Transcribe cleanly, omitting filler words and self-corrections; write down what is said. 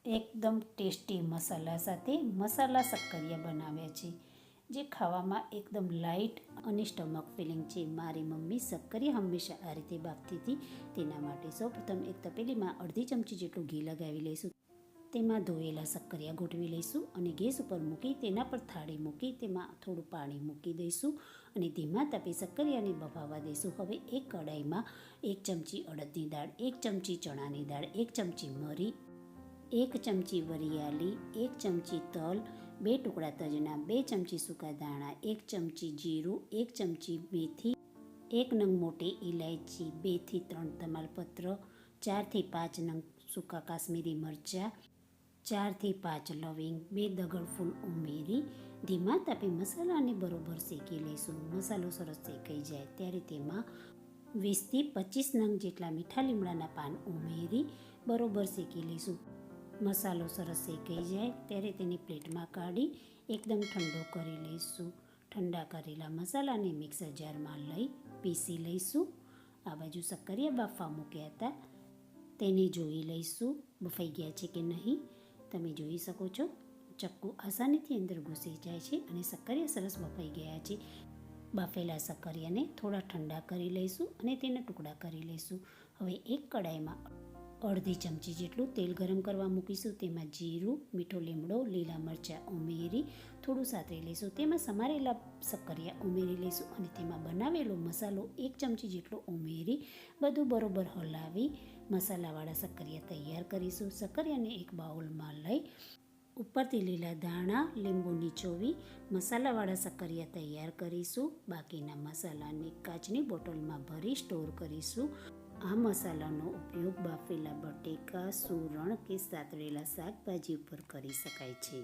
એકદમ ટેસ્ટી મસાલા સાથે મસાલા શક્કરિયા બનાવ્યા છે, જે ખાવામાં એકદમ લાઇટ અને સ્ટમક ફિલિંગ છે. મારી મમ્મી શક્કરિયા હંમેશા આ રીતે બાફતી હતી. તેના માટે સૌપ્રથમ એક તપેલીમાં અડધી ચમચી જેટલું ઘી લગાવી લઈશું. તેમાં ધોયેલા શક્કરિયા ગોઠવી લઈશું અને ગેસ ઉપર મૂકી તેના પર થાળી મૂકી તેમાં થોડું પાણી મૂકી દઈશું અને ધીમા તાપે શક્કરિયાને બફાવા દઈશું. હવે એક કડાઈમાં 1 ચમચી અડદની દાળ, 1 ચમચી ચણાની દાળ, 1 ચમચી મરી, 1 ચમચી વરિયાળી, 1 ચમચી તલ, 2 ટુકડા તજના, 2 ચમચી સૂકા દાણા, 1 ચમચી જીરું, 1 ચમચી મેથી, 1 નંગ મોટી ઇલાયચી, 2 થી 3 તમાલપત્ર, 4 થી 5 નંગ સૂકા કાશ્મીરી મરચાં, 4 થી 5 લવિંગ, 2 દગડ ફૂલ ઉમેરી ધીમા તાપે મસાલાને બરોબર શેકી લઈશું. મસાલો સરસ શેકાઈ જાય ત્યારે તેમાં 20 થી 25 નંગ જેટલા મીઠા લીમડાના પાન ઉમેરી બરોબર શેકી લઈશું. મસાલો સરસ શેકાઈ જાય ત્યારે તેને પ્લેટમાં કાઢી એકદમ ઠંડો કરી લઈશું. ઠંડા કરેલા મસાલાને મિક્સર જારમાં લઈ પીસી લઈશું. આ બાજુ શક્કરિયા બાફવા મૂક્યા હતા તેને જોઈ લઈશું બફાઈ ગયા છે કે નહીં. તમે જોઈ શકો છો ચક્કુ આસાનીથી અંદર ઘૂસી જાય છે અને શક્કરિયા સરસ બફાઈ ગયા છે. બાફેલા શક્કરિયાને થોડા ઠંડા કરી લઈશું અને તેના ટુકડા કરી લઈશું. હવે એક કડાઈમાં અડધી ચમચી જેટલું તેલ ગરમ કરવા મૂકીશું. તેમાં જીરું, મીઠો લીમડો, લીલા મરચાં ઉમેરી થોડું સાતરી લઈશું. તેમાં સમારેલા શક્કરિયા ઉમેરી લઈશું અને તેમાં બનાવેલો મસાલો 1 ચમચી જેટલો ઉમેરી બધું બરોબર હલાવી મસાલાવાળા શક્કરિયા તૈયાર કરીશું. શક્કરિયાને એક બાઉલમાં લઈ ઉપરથી લીલા ધાણા, લીંબુ નીચોવી મસાલાવાળા શક્કરિયા તૈયાર કરીશું. બાકીના મસાલાને કાચની બોટલમાં ભરી સ્ટોર કરીશું. આ મસાલાનો ઉપયોગ બાફેલા બટેકા, સૂરણ કે સાતળેલા શાકભાજી ઉપર કરી શકાય છે.